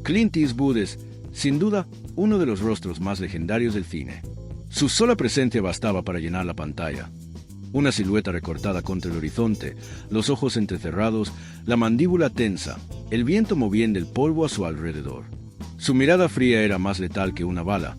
Clint Eastwood es, sin duda, uno de los rostros más legendarios del cine. Su sola presencia bastaba para llenar la pantalla. Una silueta recortada contra el horizonte, los ojos entrecerrados, la mandíbula tensa, el viento moviendo el polvo a su alrededor. Su mirada fría era más letal que una bala.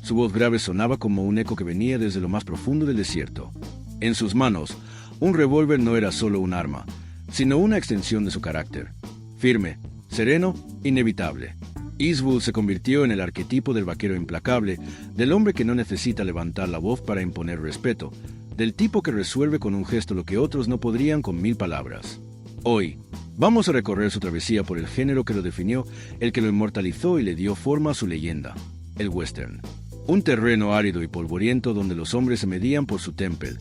Su voz grave sonaba como un eco que venía desde lo más profundo del desierto. En sus manos, un revólver no era solo un arma, sino una extensión de su carácter. Firme, sereno, inevitable. Eastwood se convirtió en el arquetipo del vaquero implacable, del hombre que no necesita levantar la voz para imponer respeto, del tipo que resuelve con un gesto lo que otros no podrían con 1000 palabras. Hoy, vamos a recorrer su travesía por el género que lo definió, el que lo inmortalizó y le dio forma a su leyenda, el western. Un terreno árido y polvoriento donde los hombres se medían por su temple,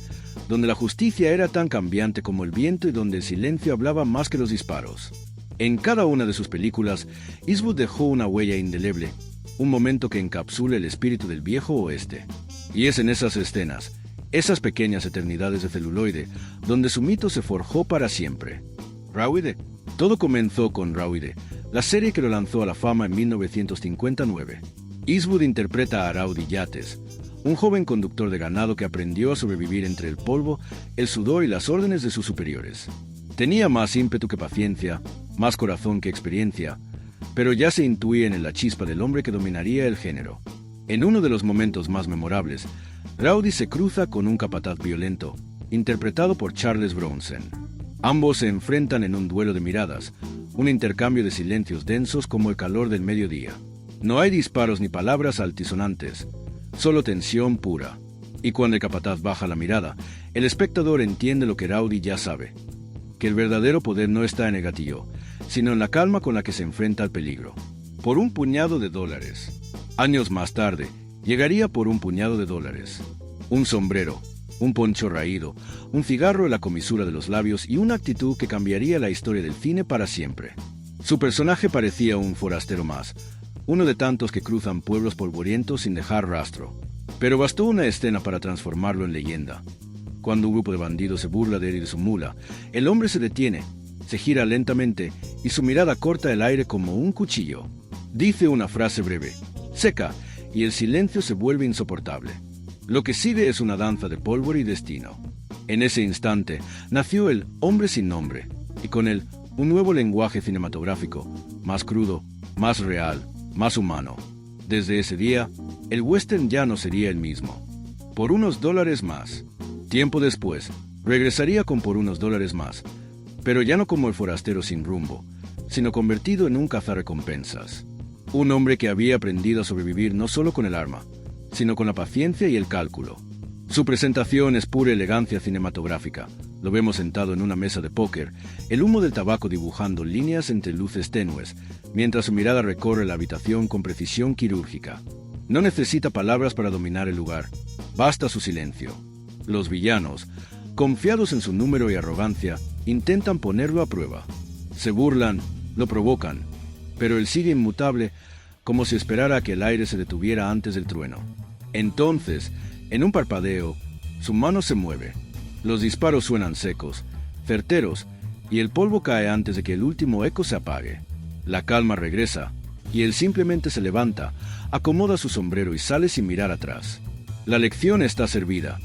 donde la justicia era tan cambiante como el viento y donde el silencio hablaba más que los disparos. En cada una de sus películas, Eastwood dejó una huella indeleble, un momento que encapsula el espíritu del viejo oeste. Y es en esas escenas, esas pequeñas eternidades de celuloide, donde su mito se forjó para siempre. Rowdy. Todo comenzó con Rowdy, la serie que lo lanzó a la fama en 1959. Eastwood interpreta a Rowdy Yates, un joven conductor de ganado que aprendió a sobrevivir entre el polvo, el sudor y las órdenes de sus superiores. Tenía más ímpetu que paciencia, más corazón que experiencia, pero ya se intuía en la chispa del hombre que dominaría el género. En uno de los momentos más memorables, Rowdy se cruza con un capataz violento, interpretado por Charles Bronson. Ambos se enfrentan en un duelo de miradas, un intercambio de silencios densos como el calor del mediodía. No hay disparos ni palabras altisonantes, solo tensión pura. Y cuando el capataz baja la mirada, el espectador entiende lo que Rowdy ya sabe, que el verdadero poder no está en el gatillo, sino en la calma con la que se enfrenta al peligro. Por un puñado de dólares. Años más tarde, llegaría por un puñado de dólares. Un sombrero, un poncho raído, un cigarro en la comisura de los labios y una actitud que cambiaría la historia del cine para siempre. Su personaje parecía un forastero más, uno de tantos que cruzan pueblos polvorientos sin dejar rastro. Pero bastó una escena para transformarlo en leyenda. Cuando un grupo de bandidos se burla de él y de su mula, el hombre se detiene, se gira lentamente y su mirada corta el aire como un cuchillo. Dice una frase breve, seca, y el silencio se vuelve insoportable. Lo que sigue es una danza de pólvora y destino. En ese instante nació el Hombre sin nombre, y con él un nuevo lenguaje cinematográfico, más crudo, más real, más humano. Desde ese día, el western ya no sería el mismo. Por unos dólares más. Tiempo después, regresaría con por unos dólares más, pero ya no como el forastero sin rumbo, sino convertido en un cazarrecompensas. Un hombre que había aprendido a sobrevivir no solo con el arma, sino con la paciencia y el cálculo. Su presentación es pura elegancia cinematográfica. Lo vemos sentado en una mesa de póker, el humo del tabaco dibujando líneas entre luces tenues, mientras su mirada recorre la habitación con precisión quirúrgica. No necesita palabras para dominar el lugar, basta su silencio. Los villanos, confiados en su número y arrogancia, intentan ponerlo a prueba. Se burlan, lo provocan, pero él sigue inmutable, como si esperara a que el aire se detuviera antes del trueno. Entonces, en un parpadeo, su mano se mueve. Los disparos suenan secos, certeros, y el polvo cae antes de que el último eco se apague. La calma regresa, y él simplemente se levanta, acomoda su sombrero y sale sin mirar atrás. La lección está servida.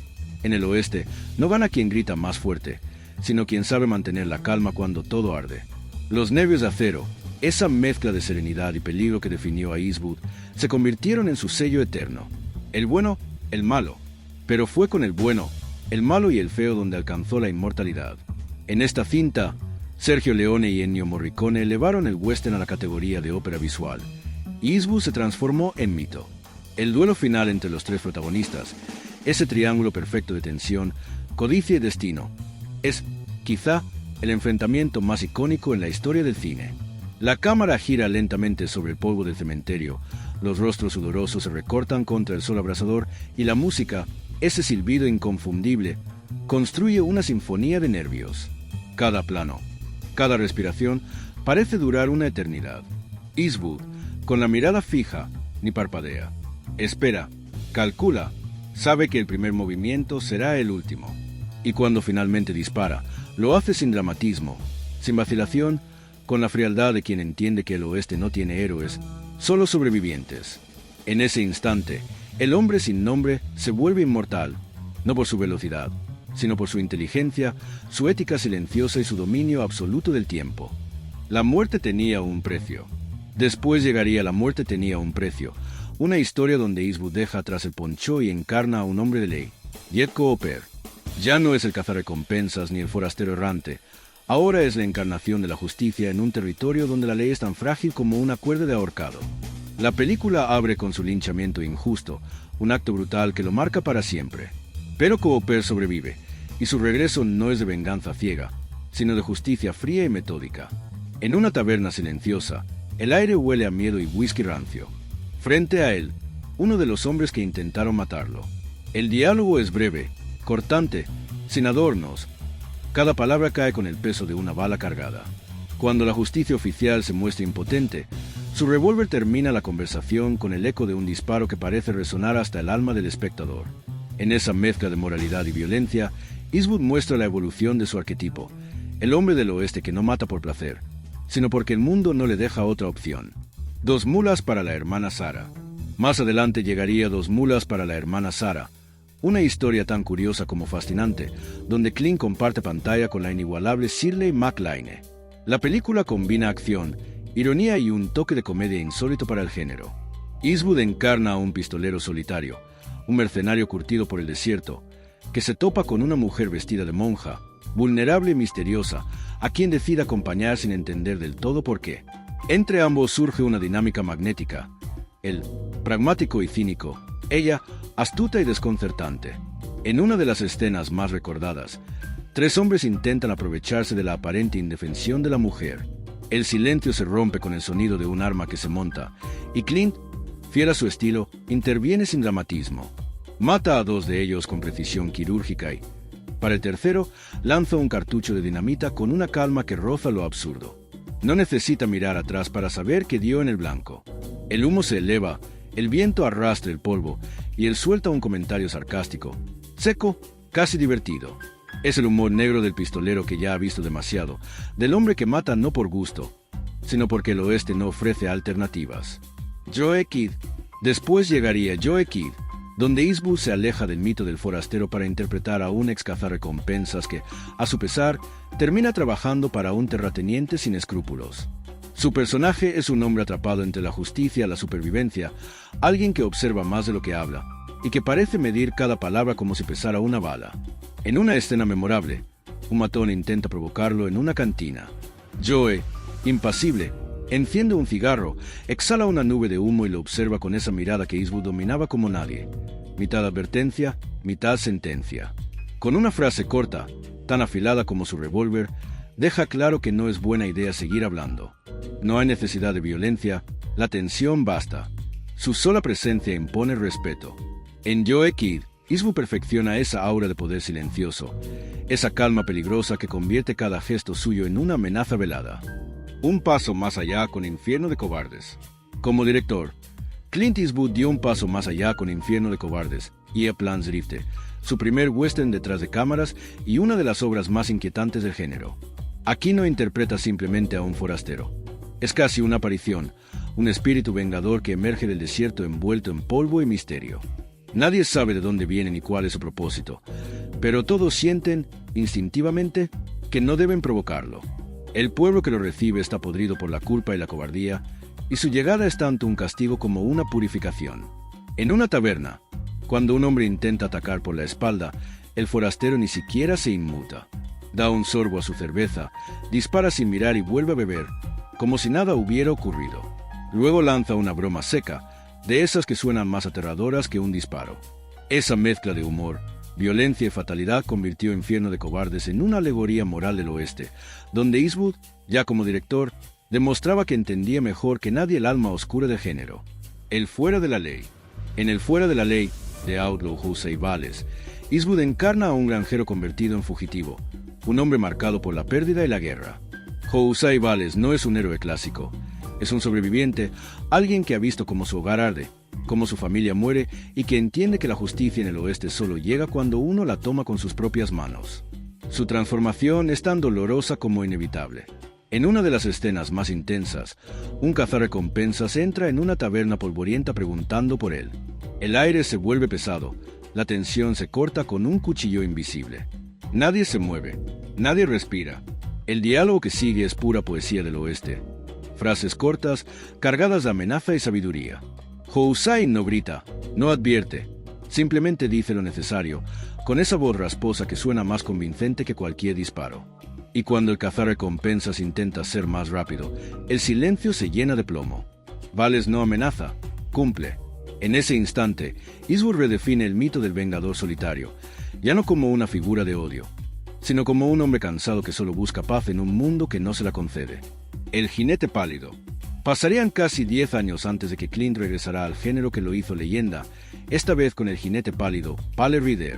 En el oeste, no gana quien grita más fuerte, sino quien sabe mantener la calma cuando todo arde. Los nervios de acero, esa mezcla de serenidad y peligro que definió a Eastwood, se convirtieron en su sello eterno. El bueno, el malo. Pero fue con el bueno, el malo y el feo donde alcanzó la inmortalidad. En esta cinta, Sergio Leone y Ennio Morricone elevaron el western a la categoría de ópera visual. Eastwood se transformó en mito. El duelo final entre los tres protagonistas, ese triángulo perfecto de tensión, codicia y destino, es, quizá, el enfrentamiento más icónico en la historia del cine. La cámara gira lentamente sobre el polvo del cementerio, los rostros sudorosos se recortan contra el sol abrasador y la música, ese silbido inconfundible, construye una sinfonía de nervios. Cada plano, cada respiración parece durar una eternidad. Eastwood, con la mirada fija, ni parpadea. Espera, calcula, sabe que el primer movimiento será el último. Y cuando finalmente dispara, lo hace sin dramatismo, sin vacilación, con la frialdad de quien entiende que el oeste no tiene héroes, solo sobrevivientes. En ese instante, el hombre sin nombre se vuelve inmortal, no por su velocidad, sino por su inteligencia, su ética silenciosa y su dominio absoluto del tiempo. La muerte tenía un precio. Después llegaría La muerte tenía un precio, una historia donde Eastwood deja atrás el poncho y encarna a un hombre de ley, Jet Cooper. Ya no es el cazarrecompensas ni el forastero errante, ahora es la encarnación de la justicia en un territorio donde la ley es tan frágil como una cuerda de ahorcado. La película abre con su linchamiento injusto, un acto brutal que lo marca para siempre. Pero Cooper sobrevive, y su regreso no es de venganza ciega, sino de justicia fría y metódica. En una taberna silenciosa, el aire huele a miedo y whisky rancio. Frente a él, uno de los hombres que intentaron matarlo. El diálogo es breve, cortante, sin adornos. Cada palabra cae con el peso de una bala cargada. Cuando la justicia oficial se muestra impotente, su revólver termina la conversación con el eco de un disparo que parece resonar hasta el alma del espectador. En esa mezcla de moralidad y violencia, Eastwood muestra la evolución de su arquetipo, el hombre del oeste que no mata por placer, sino porque el mundo no le deja otra opción. 2 mulas para la hermana Sarah. Más adelante llegaría 2 mulas para la hermana Sarah, una historia tan curiosa como fascinante, donde Clint comparte pantalla con la inigualable Shirley MacLaine. La película combina acción, ironía y un toque de comedia insólito para el género. Eastwood encarna a un pistolero solitario, un mercenario curtido por el desierto, que se topa con una mujer vestida de monja, vulnerable y misteriosa, a quien decide acompañar sin entender del todo por qué. Entre ambos surge una dinámica magnética. Él, pragmático y cínico, ella, astuta y desconcertante. En una de las escenas más recordadas, 3 hombres intentan aprovecharse de la aparente indefensión de la mujer. El silencio se rompe con el sonido de un arma que se monta, y Clint, fiel a su estilo, interviene sin dramatismo. Mata a 2 de ellos con precisión quirúrgica y, para el tercero, lanza un cartucho de dinamita con una calma que roza lo absurdo. No necesita mirar atrás para saber que dio en el blanco. El humo se eleva, el viento arrastra el polvo, y él suelta un comentario sarcástico, seco, casi divertido. Es el humor negro del pistolero que ya ha visto demasiado, del hombre que mata no por gusto, sino porque el oeste no ofrece alternativas. Joe Kidd. Después llegaría Joe Kidd, donde Eastwood se aleja del mito del forastero para interpretar a un ex cazarrecompensas que, a su pesar, termina trabajando para un terrateniente sin escrúpulos. Su personaje es un hombre atrapado entre la justicia y la supervivencia, alguien que observa más de lo que habla, y que parece medir cada palabra como si pesara una bala. En una escena memorable, un matón intenta provocarlo en una cantina. Joe, impasible, enciende un cigarro, exhala una nube de humo y lo observa con esa mirada que Eastwood dominaba como nadie. Mitad advertencia, mitad sentencia. Con una frase corta, tan afilada como su revólver, deja claro que no es buena idea seguir hablando. No hay necesidad de violencia, la tensión basta. Su sola presencia impone respeto. En Joe Kidd, Eastwood perfecciona esa aura de poder silencioso, esa calma peligrosa que convierte cada gesto suyo en una amenaza velada. Un paso más allá con Infierno de Cobardes. Como director, Clint Eastwood dio un paso más allá con Infierno de Cobardes y A Plan's Drift, su primer western detrás de cámaras y una de las obras más inquietantes del género. Aquí no interpreta simplemente a un forastero. Es casi una aparición, un espíritu vengador que emerge del desierto envuelto en polvo y misterio. Nadie sabe de dónde viene ni cuál es su propósito, pero todos sienten, instintivamente, que no deben provocarlo. El pueblo que lo recibe está podrido por la culpa y la cobardía, y su llegada es tanto un castigo como una purificación. En una taberna, cuando un hombre intenta atacar por la espalda, el forastero ni siquiera se inmuta. Da un sorbo a su cerveza, dispara sin mirar y vuelve a beber, como si nada hubiera ocurrido. Luego lanza una broma seca, de esas que suenan más aterradoras que un disparo. Esa mezcla de humor, violencia y fatalidad convirtió Infierno de Cobardes en una alegoría moral del oeste, donde Eastwood, ya como director, demostraba que entendía mejor que nadie el alma oscura del género. El fuera de la ley. En El fuera de la ley, de Outlaw Jose Ibales, Eastwood encarna a un granjero convertido en fugitivo, un hombre marcado por la pérdida y la guerra. Jose Ibales no es un héroe clásico, es un sobreviviente, alguien que ha visto cómo su hogar arde, cómo su familia muere y que entiende que la justicia en el oeste solo llega cuando uno la toma con sus propias manos. Su transformación es tan dolorosa como inevitable. En una de las escenas más intensas, un cazarrecompensas entra en una taberna polvorienta preguntando por él. El aire se vuelve pesado, la tensión se corta con un cuchillo invisible. Nadie se mueve, nadie respira. El diálogo que sigue es pura poesía del oeste. Frases cortas, cargadas de amenaza y sabiduría. Housai no grita, no advierte, simplemente dice lo necesario, con esa voz rasposa que suena más convincente que cualquier disparo. Y cuando el cazarrecompensas intenta ser más rápido, el silencio se llena de plomo. Vales no amenaza, cumple. En ese instante, Eastwood redefine el mito del vengador solitario, ya no como una figura de odio, sino como un hombre cansado que solo busca paz en un mundo que no se la concede. El jinete pálido. Pasarían casi 10 años antes de que Clint regresará al género que lo hizo leyenda, esta vez con el jinete pálido, Pale Rider.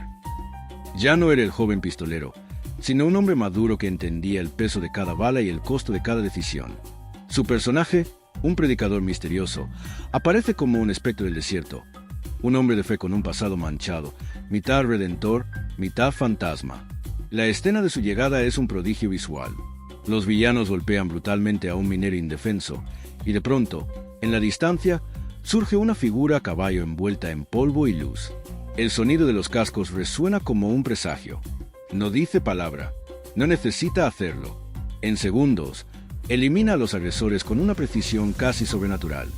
Ya no era el joven pistolero, sino un hombre maduro que entendía el peso de cada bala y el costo de cada decisión. Su personaje, un predicador misterioso, aparece como un espectro del desierto, un hombre de fe con un pasado manchado, mitad redentor, mitad fantasma. La escena de su llegada es un prodigio visual. Los villanos golpean brutalmente a un minero indefenso, y de pronto, en la distancia, surge una figura a caballo envuelta en polvo y luz. El sonido de los cascos resuena como un presagio. No dice palabra, no necesita hacerlo. En segundos, elimina a los agresores con una precisión casi sobrenatural.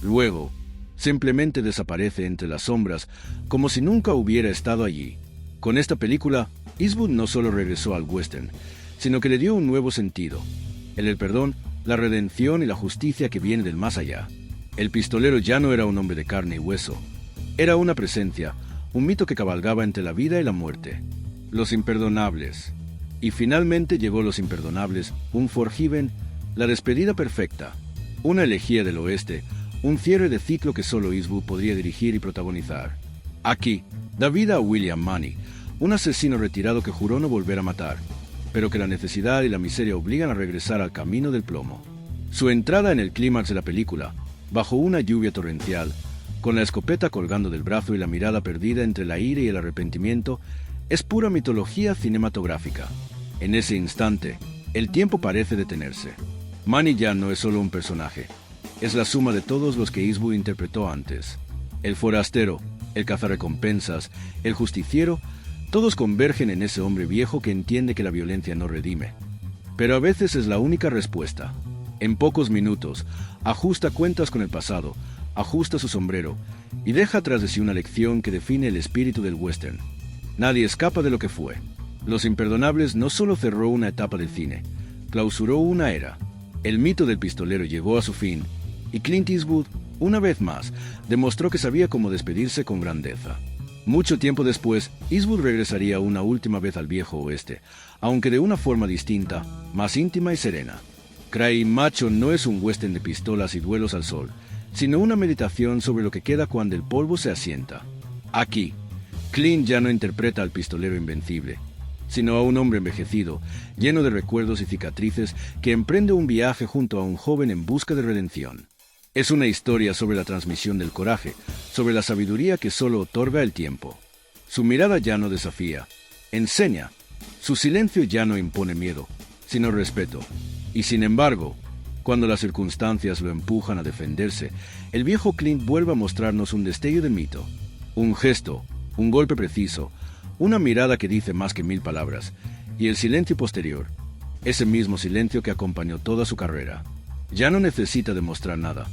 Luego, simplemente desaparece entre las sombras como si nunca hubiera estado allí. Con esta película, Eastwood no solo regresó al western, sino que le dio un nuevo sentido. El perdón, la redención y la justicia que viene del más allá. El pistolero ya no era un hombre de carne y hueso. Era una presencia, un mito que cabalgaba entre la vida y la muerte. Los imperdonables. Y finalmente llegó Los Imperdonables, un Forgiven, la despedida perfecta. Una elegía del oeste, un cierre de ciclo que solo Eastwood podría dirigir y protagonizar. Aquí, da vida a William Munny, un asesino retirado que juró no volver a matar, pero que la necesidad y la miseria obligan a regresar al camino del plomo. Su entrada en el clímax de la película, bajo una lluvia torrencial, con la escopeta colgando del brazo y la mirada perdida entre la ira y el arrepentimiento, es pura mitología cinematográfica. En ese instante, el tiempo parece detenerse. Munny ya no es solo un personaje, es la suma de todos los que Eastwood interpretó antes. El forastero, el cazarrecompensas, el justiciero, todos convergen en ese hombre viejo que entiende que la violencia no redime. Pero a veces es la única respuesta. En pocos minutos, ajusta cuentas con el pasado, ajusta su sombrero y deja tras de sí una lección que define el espíritu del western. Nadie escapa de lo que fue. Los Imperdonables no solo cerró una etapa del cine, clausuró una era. El mito del pistolero llegó a su fin, y Clint Eastwood, una vez más, demostró que sabía cómo despedirse con grandeza. Mucho tiempo después, Eastwood regresaría una última vez al viejo oeste, aunque de una forma distinta, más íntima y serena. Crying Macho no es un western de pistolas y duelos al sol, sino una meditación sobre lo que queda cuando el polvo se asienta. Aquí, Clint ya no interpreta al pistolero invencible, sino a un hombre envejecido, lleno de recuerdos y cicatrices, que emprende un viaje junto a un joven en busca de redención. Es una historia sobre la transmisión del coraje, sobre la sabiduría que solo otorga el tiempo. Su mirada ya no desafía, enseña. Su silencio ya no impone miedo, sino respeto. Y sin embargo, cuando las circunstancias lo empujan a defenderse, el viejo Clint vuelve a mostrarnos un destello de mito. Un gesto, un golpe preciso, una mirada que dice más que 1000 palabras, y el silencio posterior, ese mismo silencio que acompañó toda su carrera. Ya no necesita demostrar nada,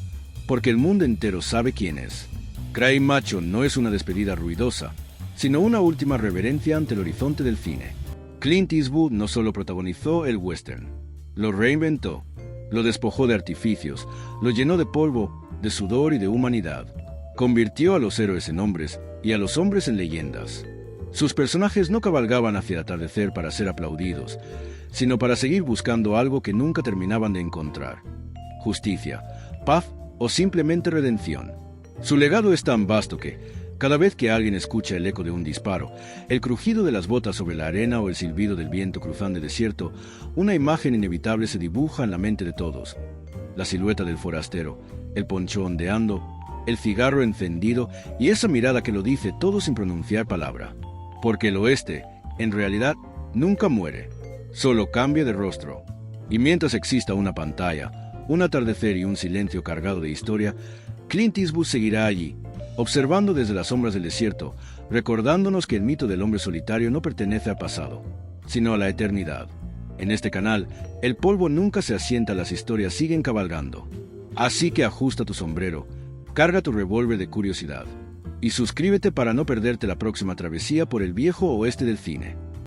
porque el mundo entero sabe quién es. Crying Macho no es una despedida ruidosa, sino una última reverencia ante el horizonte del cine. Clint Eastwood no solo protagonizó el western, lo reinventó, lo despojó de artificios, lo llenó de polvo, de sudor y de humanidad. Convirtió a los héroes en hombres y a los hombres en leyendas. Sus personajes no cabalgaban hacia el atardecer para ser aplaudidos, sino para seguir buscando algo que nunca terminaban de encontrar: justicia, paz o simplemente redención. Su legado es tan vasto que, cada vez que alguien escucha el eco de un disparo, el crujido de las botas sobre la arena o el silbido del viento cruzando el desierto, una imagen inevitable se dibuja en la mente de todos. La silueta del forastero, el poncho ondeando, el cigarro encendido y esa mirada que lo dice todo sin pronunciar palabra. Porque el oeste, en realidad, nunca muere, solo cambia de rostro. Y mientras exista una pantalla, un atardecer y un silencio cargado de historia, Clint Eastwood seguirá allí, observando desde las sombras del desierto, recordándonos que el mito del hombre solitario no pertenece al pasado, sino a la eternidad. En este canal, el polvo nunca se asienta, las historias siguen cabalgando. Así que ajusta tu sombrero, carga tu revólver de curiosidad y suscríbete para no perderte la próxima travesía por el viejo oeste del cine.